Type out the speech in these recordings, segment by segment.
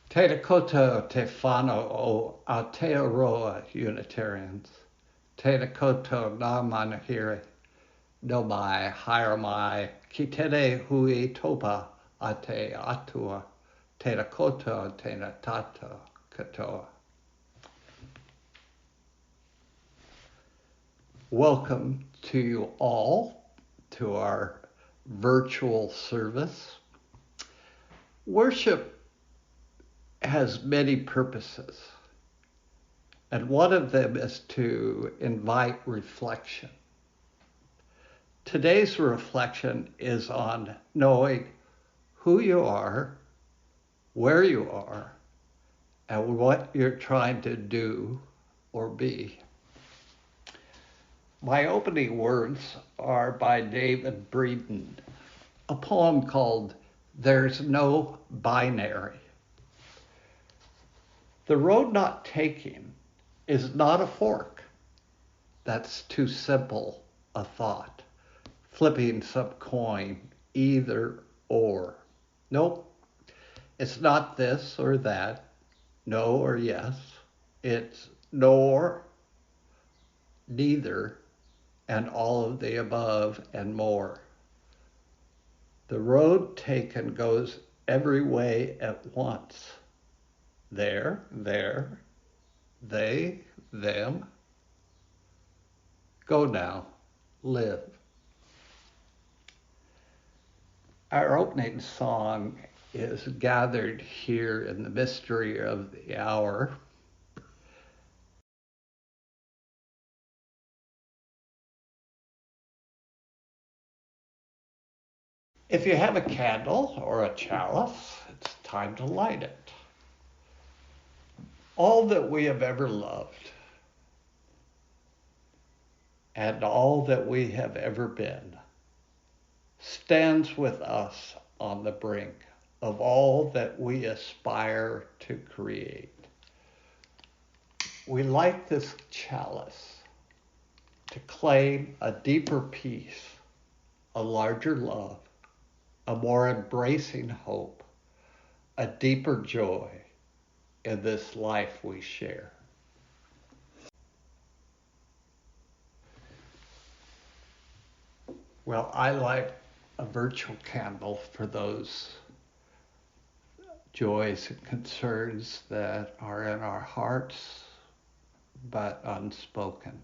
Te koto te whānau o Aotearoa Unitarians. Te koto nā manahiri, no mai, haere mai, ki tere hui topa a te atua, te koto tēnā tātou katoa. Welcome to you all to our virtual service. Worship has many purposes, and one of them is to invite reflection. Today's reflection is on knowing who you are, where you are, and what you're trying to do or be. My opening words are by David Breeden, a poem called There's No Binary. The road not taking is not a fork. That's too simple a thought. Flipping some coin, either or. Nope, it's not this or that, no or yes. It's nor, neither, and all of the above and more. The road taken goes every way at once. There, they, them. Go now, live. Our opening song is gathered here in the mystery of the hour. If you have a candle or a chalice, it's time to light it. All that we have ever loved and all that we have ever been stands with us on the brink of all that we aspire to create. We light this chalice to claim a deeper peace, a larger love, a more embracing hope, a deeper joy in this life we share. Well, I light a virtual candle for those joys and concerns that are in our hearts but unspoken.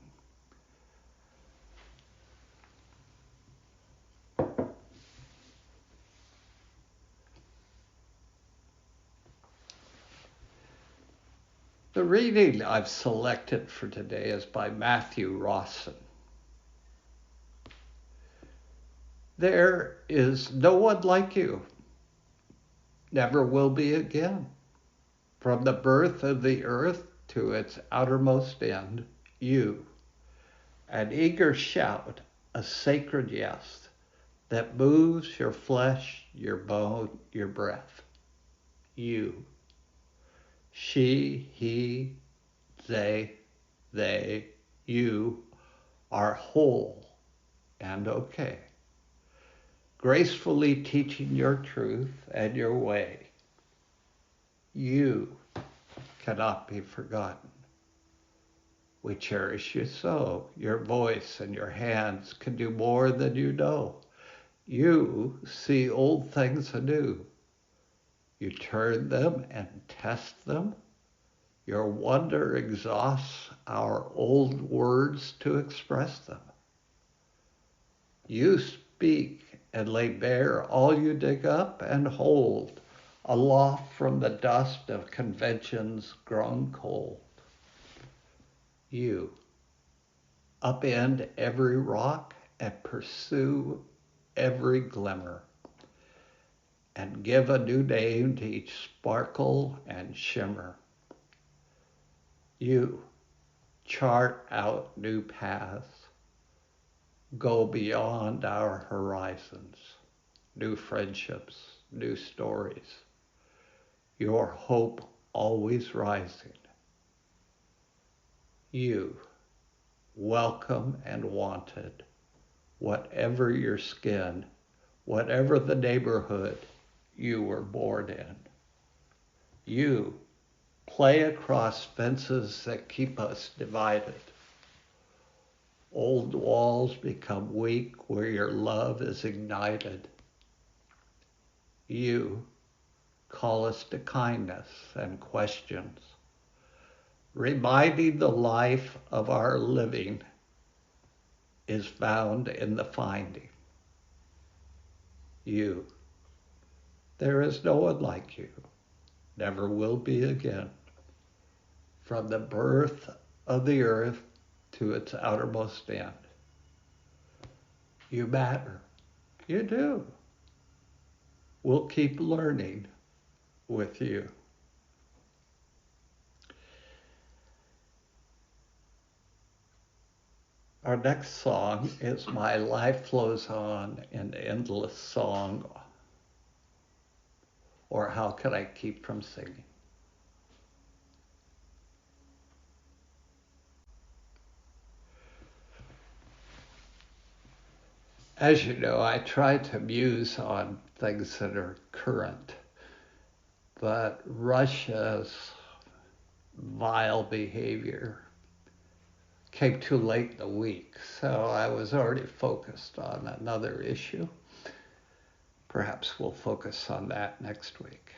The reading I've selected for today is by Matthew Rosin. There is no one like you, never will be again. From the birth of the earth to its outermost end, you, an eager shout, a sacred yes that moves your flesh, your bone, your breath. You, she, he, they, you are whole and okay. Gracefully teaching your truth and your way. You cannot be forgotten. We cherish you so. Your voice and your hands can do more than you know. You see old things anew. You turn them and test them. Your wonder exhausts our old words to express them. You speak and lay bare all you dig up and hold, aloft from the dust of conventions grown cold. You upend every rock and pursue every glimmer, and give a new name to each sparkle and shimmer. You chart out new paths, go beyond our horizons, new friendships, new stories, your hope always rising. You, welcome and wanted, whatever your skin, whatever the neighborhood you were born in. You play across fences that keep us divided. Old walls become weak where your love is ignited. You call us to kindness and questions, reminding the life of our living is found in the finding. You, there is no one like you, never will be again. From the birth of the earth to its outermost end. You matter. You do. We'll keep learning with you. Our next song is My Life Flows On in Endless Song, or How Could I Keep From Singing? As you know, I try to muse on things that are current, but Russia's vile behavior came too late in the week, so I was already focused on another issue. Perhaps we'll focus on that next week.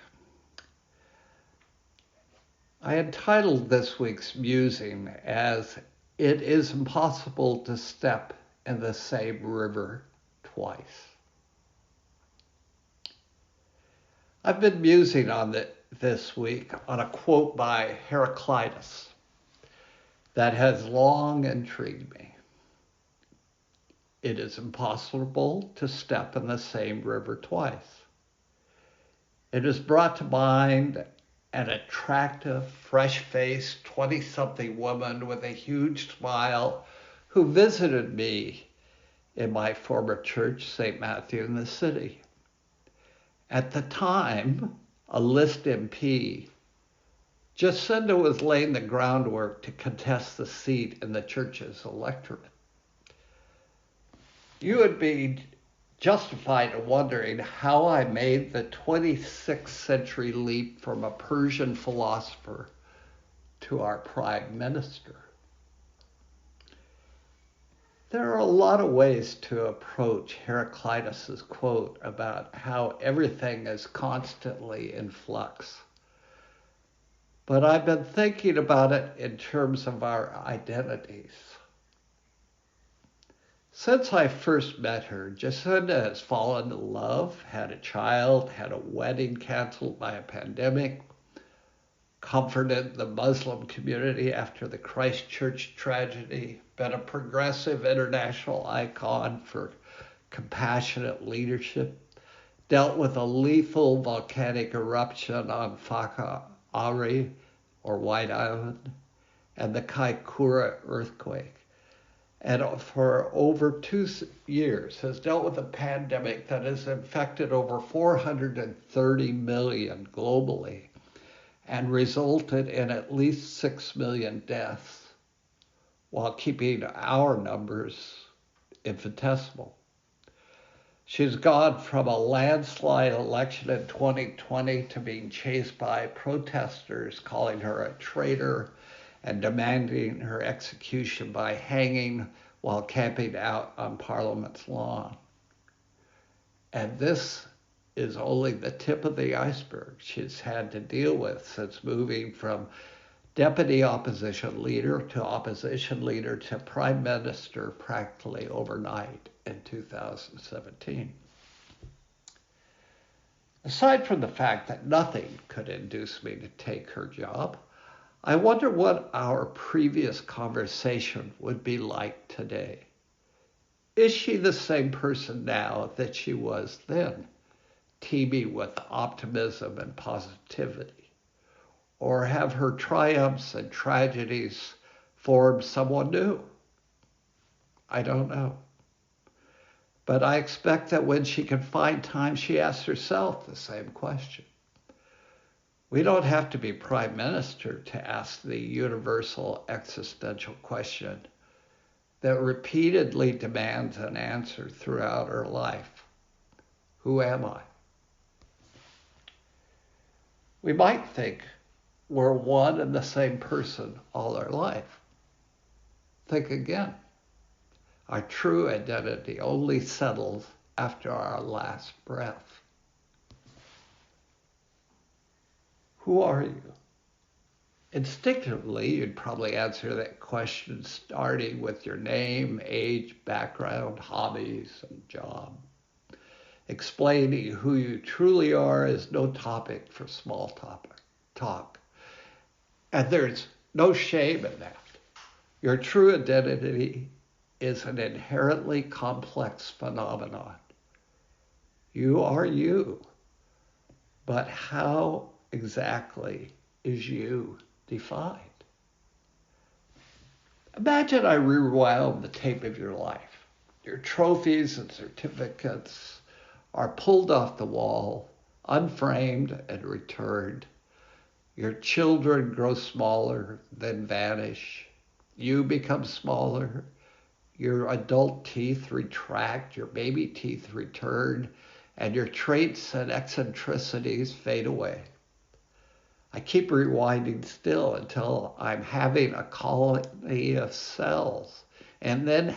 I entitled this week's musing as It is Impossible to Step in the Same River Twice. I've been musing on this week on a quote by Heraclitus that has long intrigued me. It is impossible to step in the same river twice. It has brought to mind an attractive, fresh-faced 20-something woman with a huge smile who visited me in my former church, St. Matthew in the City. At the time, a list MP, Jacinda was laying the groundwork to contest the seat in the church's electorate. You would be justified in wondering how I made the 26th century leap from a Persian philosopher to our prime minister. There are a lot of ways to approach Heraclitus's quote about how everything is constantly in flux. But I've been thinking about it in terms of our identities. Since I first met her, Jacinda has fallen in love, had a child, had a wedding canceled by a pandemic, comforted the Muslim community after the Christchurch tragedy, been a progressive international icon for compassionate leadership, dealt with a lethal volcanic eruption on Whakaari, or White Island, and the Kaikoura earthquake. And for over 2 years has dealt with a pandemic that has infected over 430 million globally and resulted in at least 6 million deaths, while keeping our numbers infinitesimal. She's gone from a landslide election in 2020 to being chased by protesters calling her a traitor and demanding her execution by hanging while camping out on Parliament's lawn. And this is only the tip of the iceberg she's had to deal with since moving from deputy opposition leader to prime minister practically overnight in 2017. Aside from the fact that nothing could induce me to take her job, I wonder what our previous conversation would be like today. Is she the same person now that she was then, teeming with optimism and positivity? Or have her triumphs and tragedies formed someone new? I don't know. But I expect that when she can find time, she asks herself the same question. We don't have to be prime minister to ask the universal existential question that repeatedly demands an answer throughout her life. Who am I? We might think we're one and the same person all our life. Think again. Our true identity only settles after our last breath. Who are you? Instinctively, you'd probably answer that question starting with your name, age, background, hobbies, and job. Explaining who you truly are is no topic for small talk. And there's no shame in that. Your true identity is an inherently complex phenomenon. You are you, but how exactly is you defined? Imagine I rewound the tape of your life. Your trophies and certificates are pulled off the wall, unframed and returned. Your children grow smaller, then vanish. You become smaller. Your adult teeth retract, your baby teeth return, and your traits and eccentricities fade away. I keep rewinding still until I'm having a colony of cells and then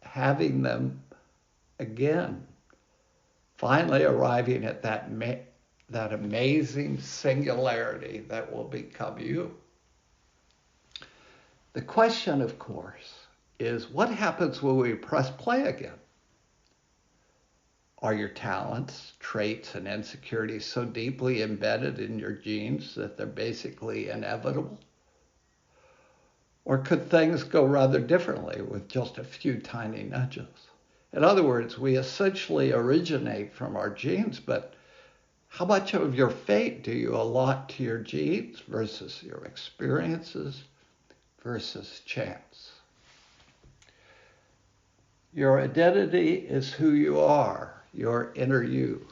having them again. Finally arriving at that amazing singularity that will become you. The question, of course, is what happens when we press play again? Are your talents, traits, and insecurities so deeply embedded in your genes that they're basically inevitable? Or could things go rather differently with just a few tiny nudges? In other words, we essentially originate from our genes, but how much of your fate do you allot to your genes versus your experiences versus chance? Your identity is who you are, your inner you.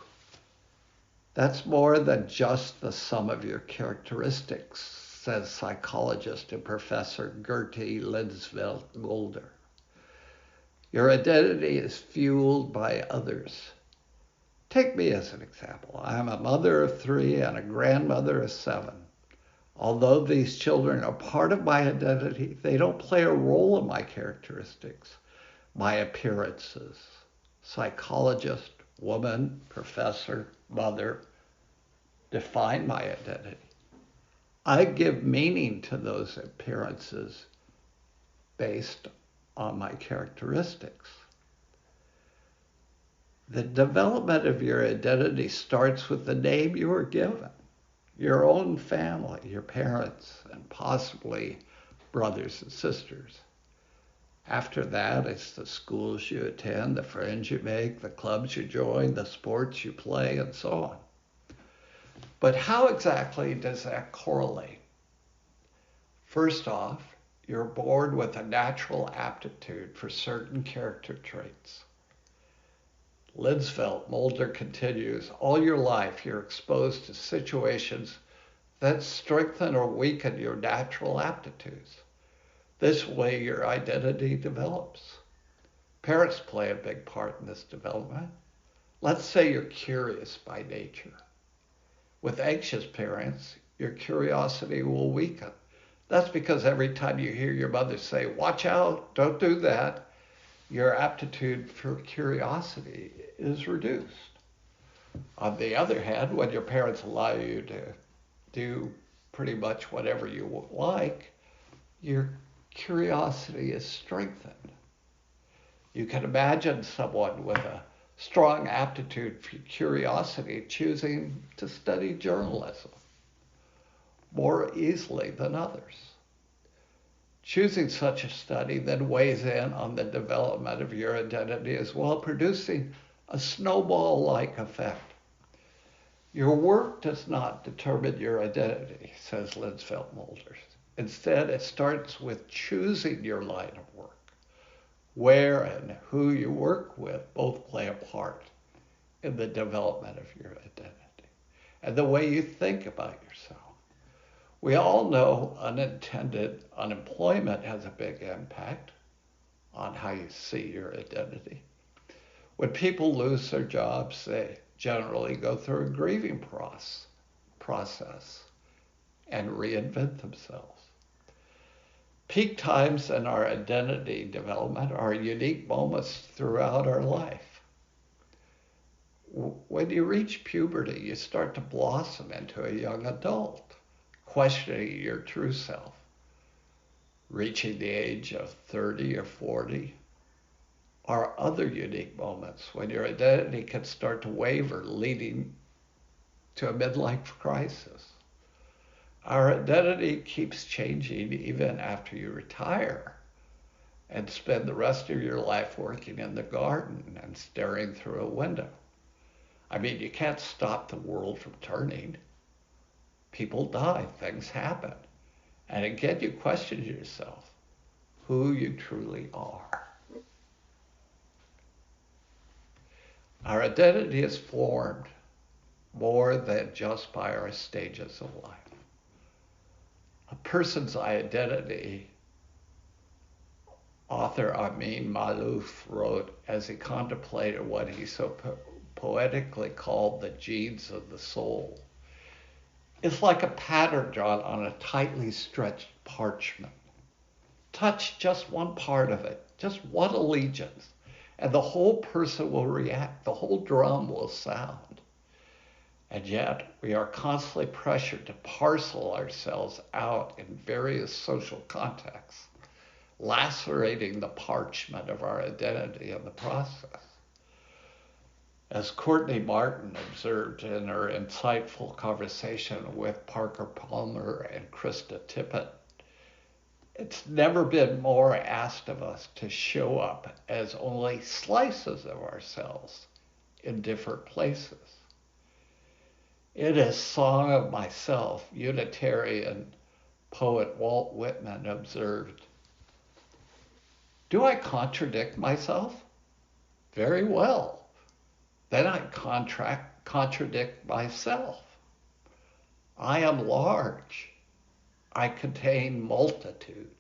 That's more than just the sum of your characteristics, says psychologist and professor Gertie Linsfeld-Mulder. Your identity is fueled by others. Take me as an example. I'm a mother of 3 and a grandmother of 7. Although these children are part of my identity, they don't play a role in my characteristics, my appearances. Psychologist, woman, professor, mother define my identity. I give meaning to those appearances based on my characteristics. The development of your identity starts with the name you were given, your own family, your parents, and possibly brothers and sisters. After that, it's the schools you attend, the friends you make, the clubs you join, the sports you play, and so on. But how exactly does that correlate? First off, you're born with a natural aptitude for certain character traits. Linsfeld-Mulder continues, all your life you're exposed to situations that strengthen or weaken your natural aptitudes. This way your identity develops. Parents play a big part in this development. Let's say you're curious by nature. With anxious parents, your curiosity will weaken. That's because every time you hear your mother say, watch out, don't do that, your aptitude for curiosity is reduced. On the other hand, when your parents allow you to do pretty much whatever you like, your curiosity is strengthened. You can imagine someone with a strong aptitude for curiosity choosing to study journalism more easily than others. Choosing such a study then weighs in on the development of your identity as well, producing a snowball-like effect. Your work does not determine your identity, says Linsfeld-Mulder. Instead, it starts with choosing your line of work. Where and who you work with both play a part in the development of your identity and the way you think about yourself. We all know unintended unemployment has a big impact on how you see your identity. When people lose their jobs, they generally go through a grieving process and reinvent themselves. Peak times in our identity development are unique moments throughout our life. When you reach puberty, you start to blossom into a young adult, questioning your true self. Reaching the age of 30 or 40 are other unique moments when your identity can start to waver, leading to a midlife crisis. Our identity keeps changing even after you retire and spend the rest of your life working in the garden and staring through a window. I mean, you can't stop the world from turning. People die, things happen. And again, you question yourself who you truly are. Our identity is formed more than just by our stages of life. A person's identity, author Amin Maalouf wrote as he contemplated what he so poetically called the genes of the soul. It's like a pattern drawn on a tightly stretched parchment. Touch just one part of it, just one allegiance, and the whole person will react, the whole drum will sound. And yet, we are constantly pressured to parcel ourselves out in various social contexts, lacerating the parchment of our identity in the process. As Courtney Martin observed in her insightful conversation with Parker Palmer and Krista Tippett, it's never been more asked of us to show up as only slices of ourselves in different places. In his Song of Myself, Unitarian poet Walt Whitman observed, "Do I contradict myself? Very well. Then I contradict myself. I am large. I contain multitudes."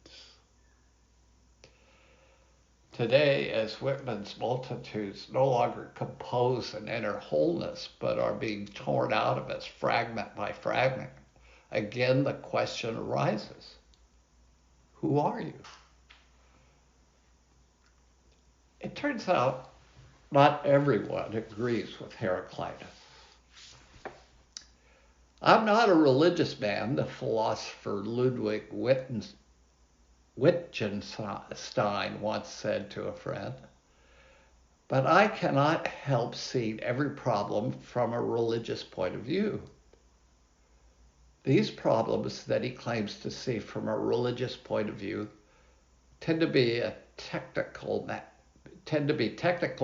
Today, as Whitman's multitudes no longer compose an inner wholeness, but are being torn out of us fragment by fragment, again the question arises, who are you? It turns out not everyone agrees with Heraclitus. "I'm not a religious man," the philosopher Ludwig Wittgenstein once said to a friend, "but I cannot help seeing every problem from a religious point of view." These problems that he claims to see from a religious point of view tend to be technical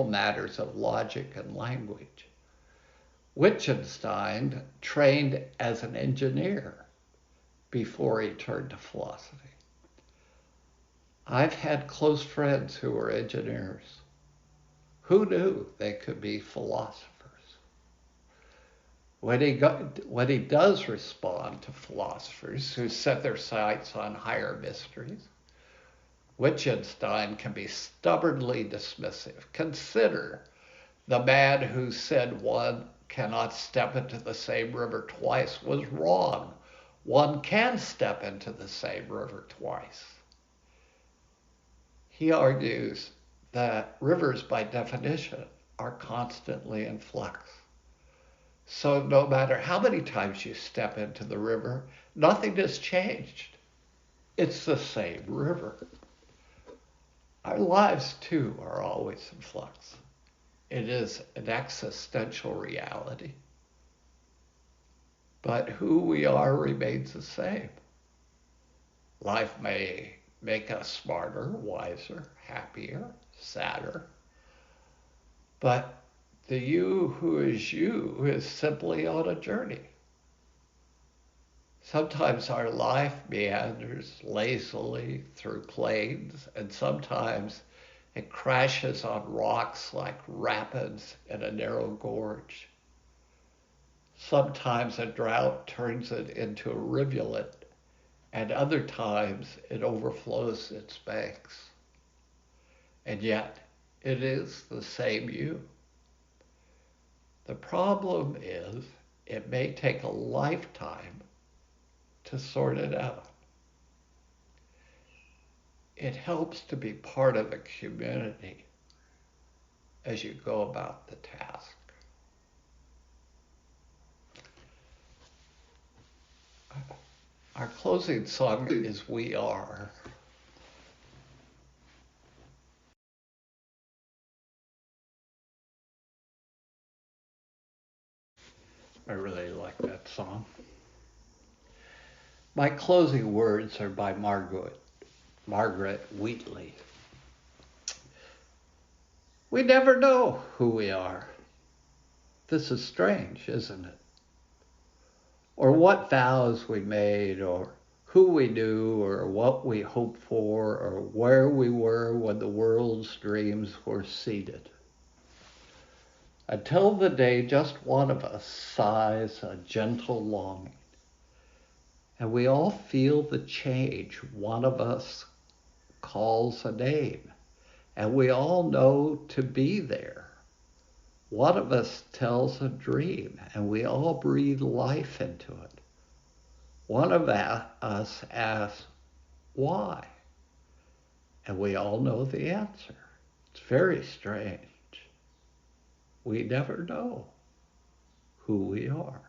matters of logic and language. Wittgenstein trained as an engineer before he turned to philosophy. I've had close friends who were engineers. Who knew they could be philosophers? When he does respond to philosophers who set their sights on higher mysteries, Wittgenstein can be stubbornly dismissive. Consider the man who said one cannot step into the same river twice was wrong. One can step into the same river twice. He argues that rivers, by definition, are constantly in flux. So no matter how many times you step into the river, nothing has changed. It's the same river. Our lives, too, are always in flux. It is an existential reality. But who we are remains the same. Life may make us smarter, wiser, happier, sadder. But the you who is simply on a journey. Sometimes our life meanders lazily through plains, and sometimes it crashes on rocks like rapids in a narrow gorge. Sometimes a drought turns it into a rivulet, and other times it overflows its banks. And yet, it is the same you. The problem is, it may take a lifetime to sort it out. It helps to be part of a community as you go about the task. Our closing song is We Are. I really like that song. My closing words are by Margaret Wheatley. We never know who we are. This is strange, isn't it? Or what vows we made, or who we knew, or what we hoped for, or where we were when the world's dreams were seeded. Until the day just one of us sighs a gentle longing, and we all feel the change. One of us calls a name, and we all know to be there. One of us tells a dream, and we all breathe life into it. One of us asks, why? And we all know the answer. It's very strange. We never know who we are.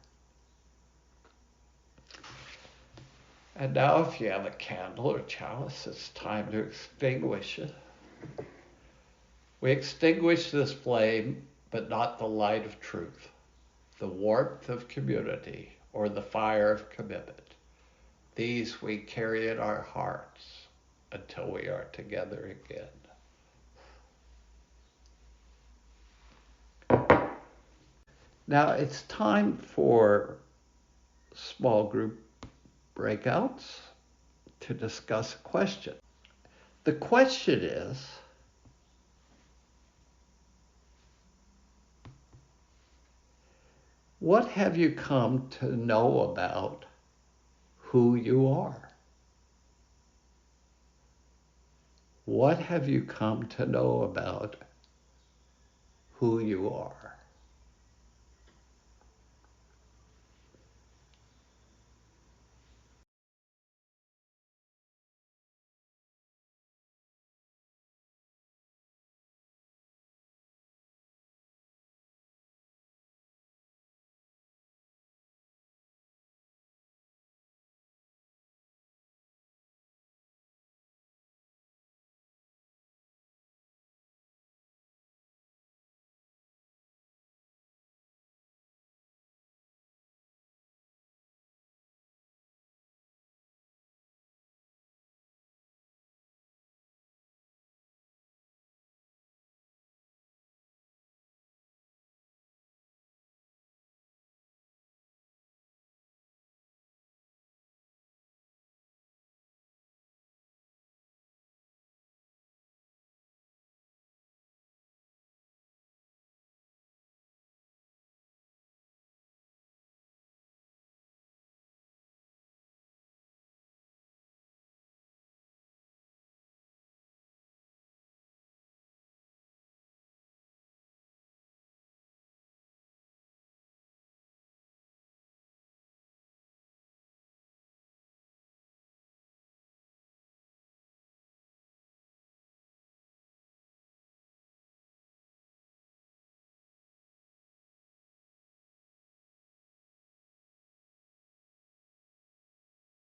And now if you have a candle or chalice, it's time to extinguish it. We extinguish this flame, but not the light of truth, the warmth of community, or the fire of commitment. These we carry in our hearts until we are together again. Now it's time for small group breakouts to discuss a question. The question is, what have you come to know about who you are? What have you come to know about who you are?